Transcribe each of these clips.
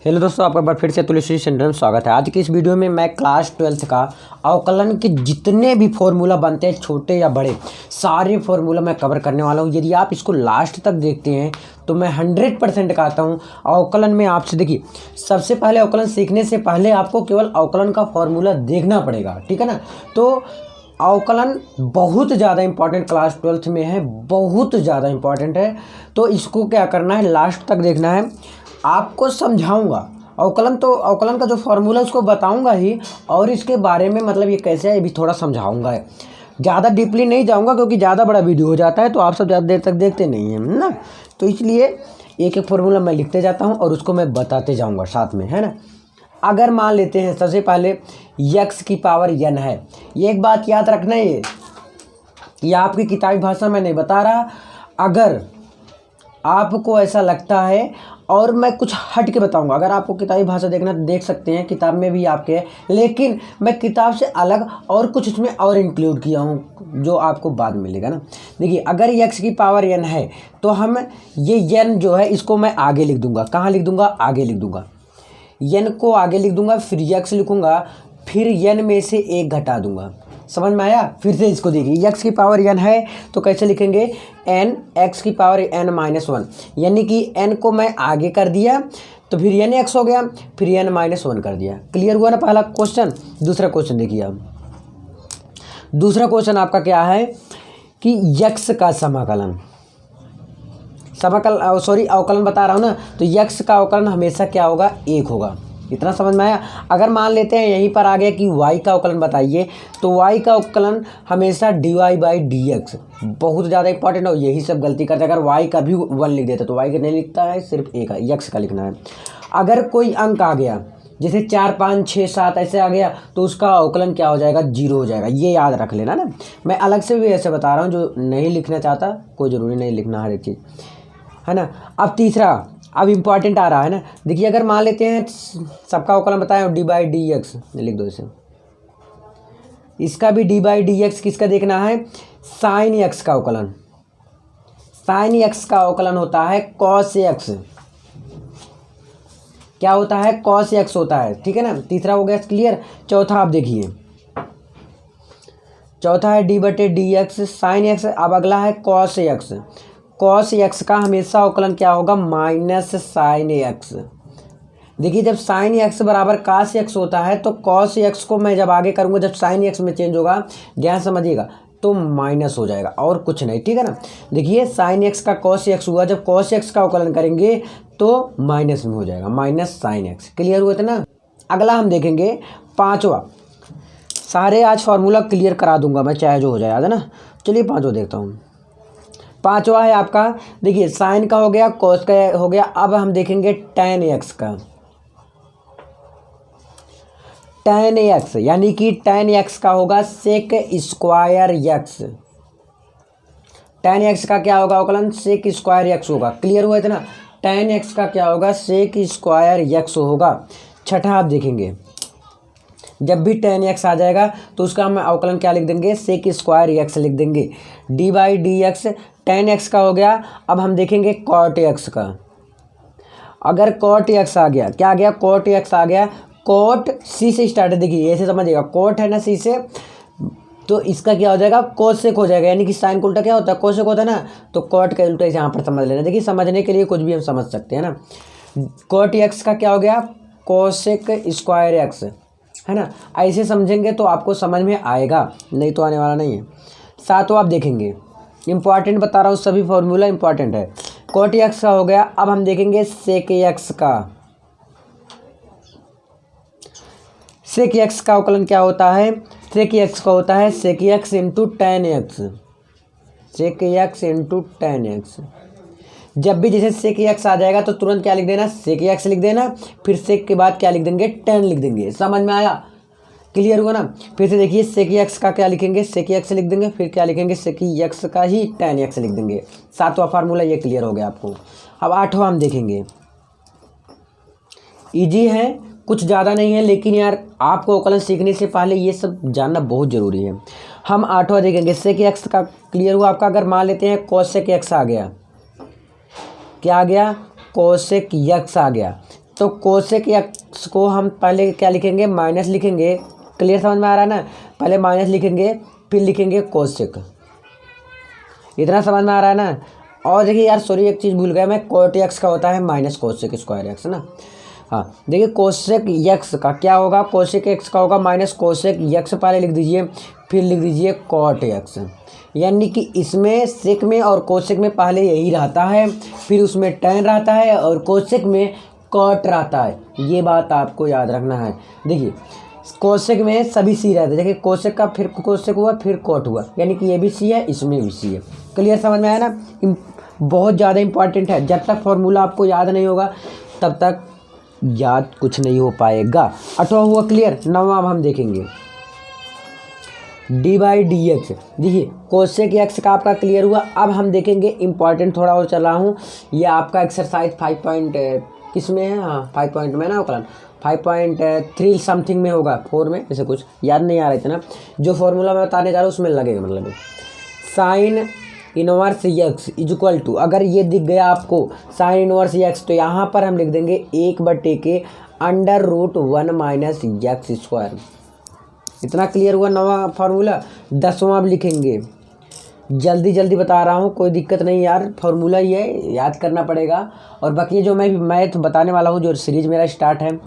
Hello दोस्तों, आपका बार फिर से तुलसी सेंटर में स्वागत है। आज की इस वीडियो में मैं क्लास 12th का अवकलन के जितने भी फॉर्मूला बनते हैं, छोटे या बड़े, सारे फॉर्मूला मैं कवर करने वाला हूं। यदि आप इसको लास्ट तक देखते हैं तो मैं 100% कहता हूं अवकलन में आपसे, देखिए, सबसे पहले अवकलन सीखने से पहले आपको केवल अवकलन का फॉर्मूला देखना पड़ेगा, ठीक है ना। तो अवकलन बहुत ज़्यादा इंपॉर्टेंट क्लास 12th में है, बहुत ज़्यादा इंपॉर्टेंट है। तो इसको क्या करना है, लास्ट तक देखना है। आपको समझाऊंगा अवकलन का जो फॉर्मूला उसको बताऊंगा ही, और इसके बारे में मतलब ये कैसे है ये भी थोड़ा समझाऊंगा। ज़्यादा डीपली नहीं जाऊंगा क्योंकि ज़्यादा बड़ा वीडियो हो जाता है तो आप सब ज़्यादा देर तक देखते नहीं हैं ना। तो इसलिए एक एक फॉर्मूला मैं लिखते जाता हूँ और उसको मैं बताते जाऊँगा साथ में, है ना। अगर मान लेते हैं सबसे पहले x की पावर n है, ये एक बात याद रखना है, ये आपकी किताबी भाषा में नहीं बता रहा। अगर आपको ऐसा लगता है, और मैं कुछ हट के बताऊंगा, अगर आपको किताबी भाषा देखना तो देख सकते हैं, किताब में भी आपके है, लेकिन मैं किताब से अलग और कुछ इसमें और इंक्लूड किया हूँ जो आपको बाद में मिलेगा ना। देखिए, अगर x की पावर n है तो हम ये n जो है इसको मैं आगे लिख दूंगा। कहाँ लिख दूंगा? आगे लिख दूंगा। n को आगे लिख दूंगा, फिर x लिखूंगा, फिर n में से 1 घटा दूंगा। समझ में आया? फिर से इसको देखिए, x की पावर n है तो कैसे लिखेंगे? n x की पावर n-1, यानी कि n को मैं आगे कर दिया तो फिर n x हो गया, फिर n-1 कर दिया। क्लियर हुआ ना पहला क्वेश्चन। दूसरा क्वेश्चन देखिए, अब दूसरा क्वेश्चन आपका क्या है कि x का अवकलन बता रहा हूँ ना, तो x का अवकलन हमेशा क्या होगा? 1 होगा। इतना समझ में आया? अगर मान लेते हैं यहीं पर आ गया कि y का अवकलन बताइए, तो y का अवकलन हमेशा dy/dx, बहुत ज़्यादा इंपॉर्टेंट है। यही सब गलती करते हैं। अगर y का भी 1 लिख देते तो y का नहीं लिखता है, सिर्फ a का, x का लिखना है। अगर कोई अंक आ गया जैसे 4, 5, 6, 7 ऐसे आ गया तो उसका अवकलन क्या हो जाएगा? 0 हो जाएगा। ये याद रख लेना ना। मैं अलग से भी ऐसे बता रहा हूँ, जो नहीं लिखना चाहता कोई ज़रूरी नहीं लिखना हर एक चीज़, है ना। अब तीसरा, अब इम्पॉर्टेंट आ रहा है ना। देखिए, अगर मान लेते हैं सबका अवकलन बताएं d/dx लिख दो इसे, इसका भी d/dx किसका देखना है? sin x का अवकलन। sin x का अवकलन होता है cos x। क्या होता है? cos x होता है, ठीक है ना। तीसरा हो गया क्लियर। चौथा आप देखिए, चौथा है d/dx sin x। अब अगला है cos x। cos x का हमेशा अवकलन क्या होगा? -sin x। देखिए, जब sin x बराबर cos x होता है तो cos x को मैं जब आगे करूँगा, जब sin x में चेंज होगा, ध्यान समझिएगा, तो माइनस हो जाएगा और कुछ नहीं, ठीक है ना। देखिए, sin x का cos x हुआ, जब cos x का अवकलन करेंगे तो माइनस में हो जाएगा, -sin x। क्लियर हुआ था ना। अगला हम देखेंगे पाँचवा। सारे आज फार्मूला क्लियर करा दूंगा मैं, चाहे जो हो जाए, याद है ना। चलिए पाँचवा देखता हूँ। पाँचवा है आपका, देखिए, साइन का हो गया, कोस का हो गया। अब हम देखेंगे tan x का। tan x यानी कि tan x का होगा sec square x। tan x का क्या होगा अवकलन? sec स्क्वायर x होगा। क्लियर हुआ इतना? tan x का क्या होगा? sec स्क्वायर x होगा। छठा आप देखेंगे, जब भी tan x आ जाएगा तो उसका हम अवकलन क्या लिख देंगे? sec स्क्वायर x लिख देंगे। d/dx tan x का हो गया। अब हम देखेंगे cot x का। अगर cot x आ गया, क्या आ गया? cot x आ गया। cot c से स्टार्ट है, देखिए ऐसे समझिएगा, cot है ना c से, तो इसका क्या हो जाएगा? cosec हो जाएगा। यानी कि साइन का उल्टा क्या होता है? cosec होता है ना, तो cot का उल्टा यहाँ पर समझ लेना। देखिए, समझने के लिए कुछ भी हम समझ सकते हैं ना। cot x का क्या हो गया? cosec स्क्वायर x, है ना। ऐसे समझेंगे तो आपको समझ में आएगा, नहीं तो आने वाला नहीं है। सातवां आप देखेंगे, इंपॉर्टेंट बता रहा हूँ, सभी फॉर्मूला इंपॉर्टेंट है। cot x का हो गया। अब हम देखेंगे sec x का। sec x का अवकलन क्या होता है? sec x का होता है sec x into tan x। sec x into tan x। जब भी जैसे sec x आ जाएगा तो तुरंत क्या लिख देना? sec x लिख देना, फिर sec के बाद क्या लिख देंगे? tan लिख देंगे। समझ में आया? क्लियर हुआ ना। फिर से देखिए, sec x का क्या लिखेंगे? sec x लिख देंगे, फिर क्या लिखेंगे? sec x का ही tan x लिख देंगे। सातवां फार्मूला ये क्लियर हो गया आपको। अब आठवां हम देखेंगे, इजी है, कुछ ज़्यादा नहीं है, लेकिन यार आपको अवकलन सीखने से पहले ये सब जानना बहुत ज़रूरी है। हम आठवां देखेंगे, sec x का क्लियर हुआ आपका। अगर मान लेते हैं cosec x आ गया, क्या आ गया? cosec x आ गया। तो कोसेक एक्स को हम पहले क्या लिखेंगे, माइनस लिखेंगे। क्लियर, समझ में आ रहा है ना। पहले माइनस लिखेंगे फिर लिखेंगे कोसेक। इतना समझ में आ रहा है ना। और देखिए यार सॉरी एक चीज़ भूल गया मैं, कोट एक्स का होता है माइनस कोसेक स्क्वायर एक्स ना। हाँ देखिए कोसेक एक्स का क्या होगा, कोसेक एक्स का होगा माइनस कोसेक एक्स, पहले लिख दीजिए फिर लिख दीजिए कॉट एक्स। यानी कि इसमें सेक में और कोसेक में पहले यही रहता है, फिर उसमें टैन रहता है और कोसेक में कॉट रहता है। ये बात आपको याद रखना है। देखिए कोसेक में सभी सी रहते हैं। देखिए कोसेक का फिर कोसेक हुआ फिर कॉट हुआ, यानी कि ये भी सी है इसमें भी सी है। क्लियर, समझ में आया ना। बहुत ज़्यादा इंपॉर्टेंट है। जब तक फॉर्मूला आपको याद नहीं होगा तब तक याद कुछ नहीं हो पाएगा। 8वां हुआ क्लियर। 9वां अब हम देखेंगे डी बाई डी एक्स। देखिए कोसेक एक्स का आपका क्लियर हुआ। अब हम देखेंगे इंपॉर्टेंट थोड़ा और चल रहा हूँ। ये आपका एक्सरसाइज 5 पॉइंट किस में है, हाँ 5 पॉइंट में ना कल 5.3 समथिंग में होगा, 4 में ऐसे कुछ याद नहीं आ रहा इतना। जो फॉर्मूला मैं बताने जा रहा हूँ उसमें लगेगा, मतलब sine inverse x is equal to, अगर ये दिख गया आपको साइन इनवर्स एक्स तो यहाँ पर हम लिख देंगे 1/√1 माइनस एक्स स्क्वायर। इतना क्लियर हुआ 9वां फार्मूला। 10वां अब लिखेंगे, जल्दी जल्दी बता रहा हूँ, कोई दिक्कत नहीं यार, फार्मूला ही है, याद करना पड़ेगा। और बाकी जो मैं मैथ बताने वाला हूँ, जो सीरीज मेरा स्टार्ट है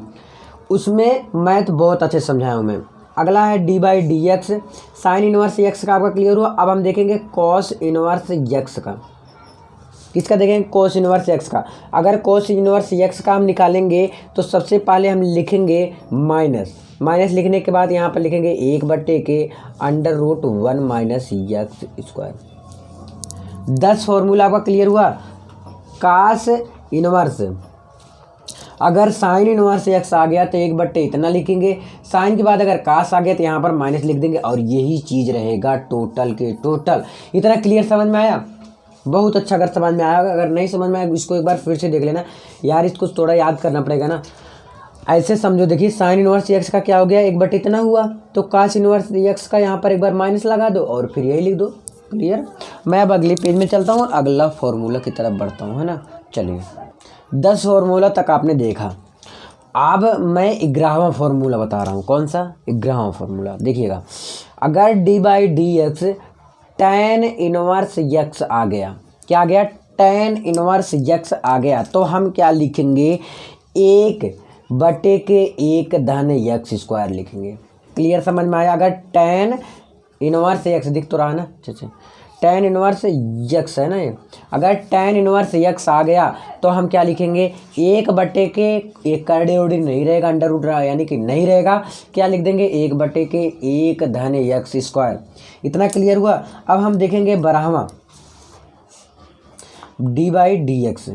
उसमें मैथ बहुत अच्छे समझाया हूँ मैं। अगला है D by D x, sign inverse x का आपका क्लियर हुआ। अब हम देखेंगे कॉस इनवर्स एक्स का। किसका देखेंगे, कोस इनवर्स एक्स का। अगर कोस इनवर्स एक्स का हम निकालेंगे तो सबसे पहले हम लिखेंगे माइनस, माइनस लिखने के बाद यहाँ पर लिखेंगे 1/√1 माइनस एक्स स्क्वायर। 10 फॉर्मूला आपका क्लियर हुआ। कास इनवर्स, अगर साइन इनवर्स एक्स आ गया तो 1/, इतना लिखेंगे। साइन के बाद अगर कास आ गया तो यहाँ पर माइनस लिख देंगे और यही चीज़ रहेगा टोटल के टोटल। इतना क्लियर समझ में आया, बहुत अच्छा। अगर समझ में आया, अगर नहीं समझ में आया इसको एक बार फिर से देख लेना यार, इसको थोड़ा याद करना पड़ेगा ना। ऐसे समझो, देखिए साइन इनवर्स एक्स का क्या हो गया, 1/, इतना हुआ तो कास इनवर्स एक्स का यहाँ पर एक बार माइनस लगा दो और फिर यही लिख दो। क्लियर। मैं अब अगले पेज में चलता हूँ और अगला फॉर्मूला की तरफ बढ़ता हूँ, है ना। चलिए 10 फॉर्मूला तक आपने देखा। अब मैं 11वां फॉर्मूला बता रहा हूँ। कौन सा, 11वां फॉर्मूला देखिएगा। अगर d by D x tan inverse x आ गया, क्या आ गया, टैन इनवर्स एक्स आ गया तो हम क्या लिखेंगे, 1/1 धन एक्स स्क्वायर लिखेंगे। क्लियर, समझ में आया। अगर टैन इनवर्स एक्स दिख तो रहा ना, अच्छा टैन इनवर्स एक्स है ना ये। अगर टैन इनवर्स एक्स आ गया तो हम क्या लिखेंगे, 1/, एक करड़े उड़ी नहीं रहेगा, अंडर रूट रहा यानी कि नहीं रहेगा, क्या लिख देंगे 1/1 धन एक्स स्क्वायर। इतना क्लियर हुआ। अब हम देखेंगे 12वां डी बाई डी एक्स।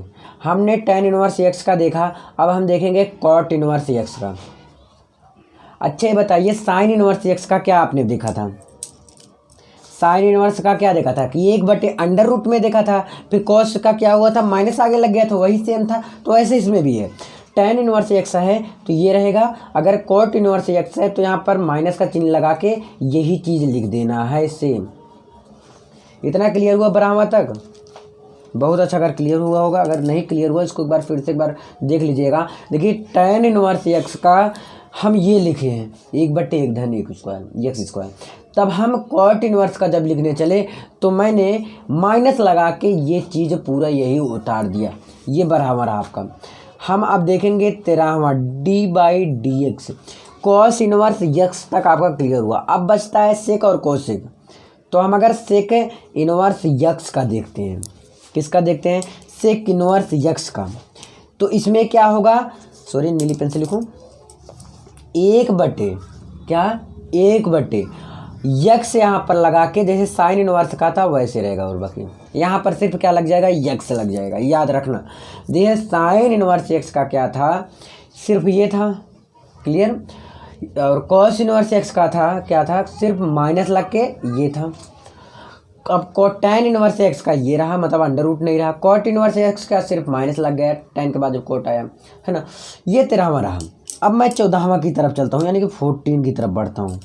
हमने टैन इनवर्स एक्स का देखा, अब हम देखेंगे कॉट इनवर्स एक्स का। अच्छा ये बताइए साइन इनवर्स एक्स का क्या आपने देखा था, साइन इनवर्स का क्या देखा था कि 1/√, में देखा था। फिर कॉस का क्या हुआ था, माइनस आगे लग गया था, वही सेम था। तो ऐसे इसमें भी है, टैन इनवर्स एक्स है तो ये रहेगा। अगर कॉट इनवर्स एक्स है तो यहाँ पर माइनस का चिन्ह लगा के यही चीज़ लिख देना है सेम। इतना क्लियर हुआ 12वां तक, बहुत अच्छा। अगर क्लियर हुआ होगा, अगर नहीं क्लियर हुआ इसको एक बार फिर से एक बार देख लीजिएगा। देखिए टैन इनवर्स एक्स का हम ये लिखे हैं 1/1 धन एक्स स्क्वायर। तब हम कॉट इनवर्स का जब लिखने चले तो मैंने माइनस लगा के ये चीज़ पूरा यही उतार दिया, ये बराबर आपका। हम अब देखेंगे 13वां d by D x. Cos inverse x तक आपका क्लियर हुआ। अब बचता है सेक और कोसेक। तो हम अगर सेक इनवर्स एक्स का देखते हैं, किसका देखते हैं, सेक इनवर्स एक्स का, तो इसमें क्या होगा, सॉरी नीली पेन से लिखूँ, 1/1 यक्स यहाँ पर लगा के जैसे साइन इनवर्स का था वैसे रहेगा। और बाकी यहाँ पर सिर्फ क्या लग जाएगा, यक्स लग जाएगा, याद रखना। देखिए साइन इनवर्स एक्स का क्या था, सिर्फ ये था। क्लियर। और कॉस इनवर्स एक्स का था क्या था, सिर्फ माइनस लग के ये था। अब टैन इनवर्स एक्स का ये रहा, मतलब अंडर रूट नहीं रहा। कॉट इनवर्स एक्स का सिर्फ माइनस लग गया, टैन के बाद जब कोट आया, है ना। ये 13वां रहा। अब मैं 14वां की तरफ चलता हूँ, यानी कि 14 की तरफ बढ़ता हूँ।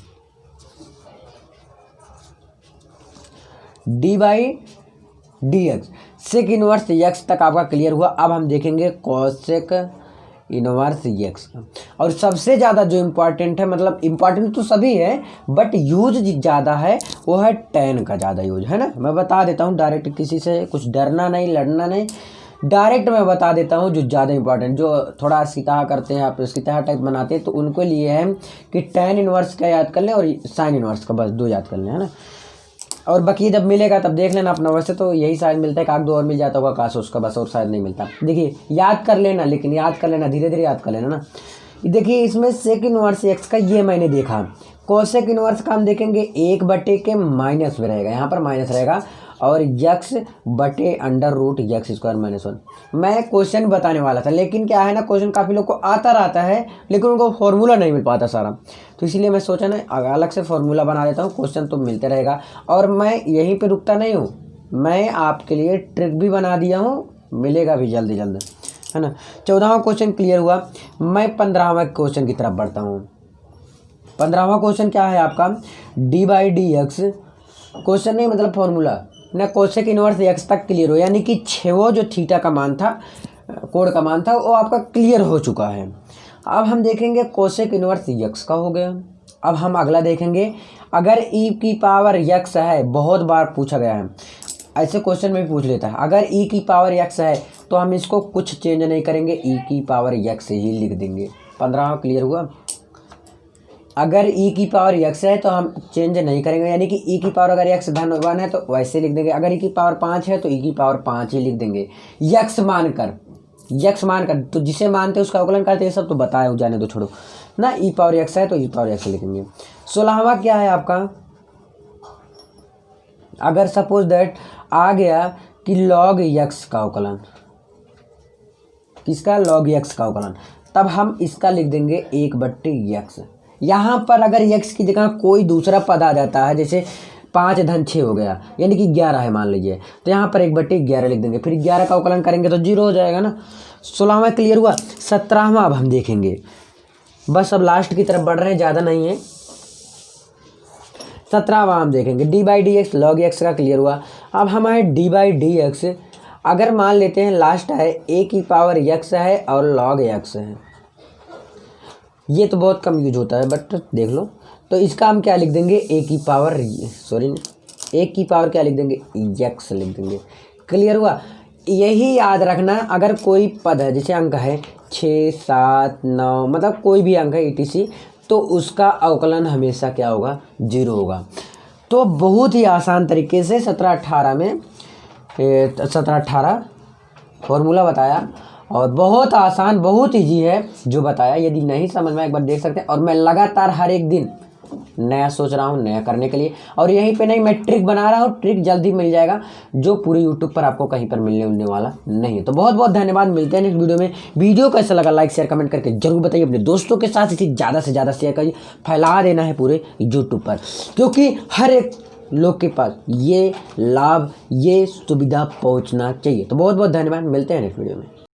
D by D x, sec inverse x तक आपका क्लियर हुआ। अब हम देखेंगे कॉसेक इनवर्स एक्स का। और सबसे ज़्यादा जो इम्पॉर्टेंट है, मतलब इम्पॉर्टेंट तो सभी है बट यूज ज़्यादा है, वो है tan का ज़्यादा यूज है ना। मैं बता देता हूँ डायरेक्ट, किसी से कुछ डरना नहीं, लड़ना नहीं, डायरेक्ट मैं बता देता हूँ जो ज़्यादा इंपॉर्टेंट, जो थोड़ा सीता करते हैं आप सीता टाइप बनाते हैं तो उनको लिए है कि tan इनवर्स का याद कर लें और sin इनवर्स का, बस 2 याद कर लें है ना। और बाकी जब मिलेगा तब देख लेना अपना। वैसे तो यही शायद मिलता है, काक 2 और मिल जाता होगा काश उसका, बस और शायद नहीं मिलता। देखिए याद कर लेना, लेकिन याद कर लेना, धीरे धीरे याद कर लेना ना। देखिए इसमें सेक इनवर्स एक्स का ये मैंने देखा, कोसेक इनवर्स का हम देखेंगे 1/के माइनस में रहेगा, यहाँ पर माइनस रहेगा, और यक्स बटे अंडर रूट यक्स स्क्वायर -1। मैं क्वेश्चन बताने वाला था, लेकिन क्या है ना, क्वेश्चन काफ़ी लोग को आता रहता है लेकिन उनको फॉर्मूला नहीं मिल पाता सारा, तो इसीलिए मैं सोचा ना अलग से फॉर्मूला बना देता हूँ, क्वेश्चन तो मिलते रहेगा। और मैं यहीं पे रुकता नहीं हूँ, मैं आपके लिए ट्रिक भी बना दिया हूँ, मिलेगा भी जल्दी जल्द है ना। 14वां क्वेश्चन क्लियर हुआ। मैं 15वां क्वेश्चन की तरफ बढ़ता हूँ। 15वां क्वेश्चन क्या है आपका, d/dx, क्वेश्चन नहीं मतलब फॉर्मूला ना, कोसेक इनवर्स एक्स तक क्लियर हो, यानी कि 6 जो थीटा का मान था, कोण का मान था, वो आपका क्लियर हो चुका है। अब हम देखेंगे कोसेक इनवर्स एक्स का हो गया। अब हम अगला देखेंगे, अगर e की पावर x है, बहुत बार पूछा गया है, ऐसे क्वेश्चन में भी पूछ लेता है, अगर e की पावर x है तो हम इसको कुछ चेंज नहीं करेंगे, e की पावर x ही लिख देंगे। 15वां क्लियर हुआ। अगर e की पावर x है तो हम चेंज नहीं करेंगे, यानी कि e की पावर अगर x धन 1 है तो वैसे लिख देंगे, अगर e की पावर 5 है तो e की पावर 5 ही लिख देंगे, x मानकर तो जिसे मानते हैं उसका अवकलन करते हैं, सब तो बताया हो, जाने दो छोड़ो ना। e पावर x है तो e पावर x लिखेंगे। 16वां क्या है आपका, अगर सपोज दैट आ गया कि log x का अवकलन, किसका, log x का अवकलन, तब हम इसका लिख देंगे 1/x। यहाँ पर अगर x की जगह कोई दूसरा पद आ जाता है, जैसे 5 धन 6 हो गया, यानी कि 11 है मान लीजिए, तो यहाँ पर 1/11 लिख देंगे, फिर 11 का अवकलन करेंगे तो 0 हो जाएगा ना। 16वां क्लियर हुआ। 17वां अब हम देखेंगे, बस अब लास्ट की तरफ बढ़ रहे हैं, ज़्यादा नहीं है। 17वां हम देखेंगे, d/dx log x का क्लियर हुआ। अब हमारे d/dx अगर मान लेते हैं लास्ट है a की पावर x है और log x है, ये तो बहुत कम यूज होता है बट देख लो, तो इसका हम क्या लिख देंगे, a की पावर क्या लिख देंगे, x लिख देंगे। क्लियर हुआ। यही याद रखना, अगर कोई पद है जैसे अंक है 6, 7, 9, मतलब कोई भी अंक है etc, तो उसका अवकलन हमेशा क्या होगा, 0 होगा। तो बहुत ही आसान तरीके से 17-18 फॉर्मूला बताया, और बहुत आसान, बहुत ईजी है जो बताया। यदि नहीं समझ में एक बार देख सकते हैं। और मैं लगातार हर एक दिन नया सोच रहा हूँ, नया करने के लिए, और यहीं पे नहीं, मैं ट्रिक बना रहा हूँ, ट्रिक जल्दी मिल जाएगा जो पूरे यूट्यूब पर आपको कहीं पर मिलने वाला नहीं है। तो बहुत बहुत धन्यवाद, मिलते हैं नेक्स्ट वीडियो में। वीडियो कैसा लगा लाइक शेयर कमेंट करके जरूर बताइए, अपने दोस्तों के साथ इसे ज़्यादा से ज़्यादा शेयर करिए, फैला देना है पूरे यूट्यूब पर, क्योंकि हर एक लोग के पास ये लाभ, ये सुविधा पहुँचना चाहिए। तो बहुत बहुत धन्यवाद, मिलते हैं नेक्स्ट वीडियो में।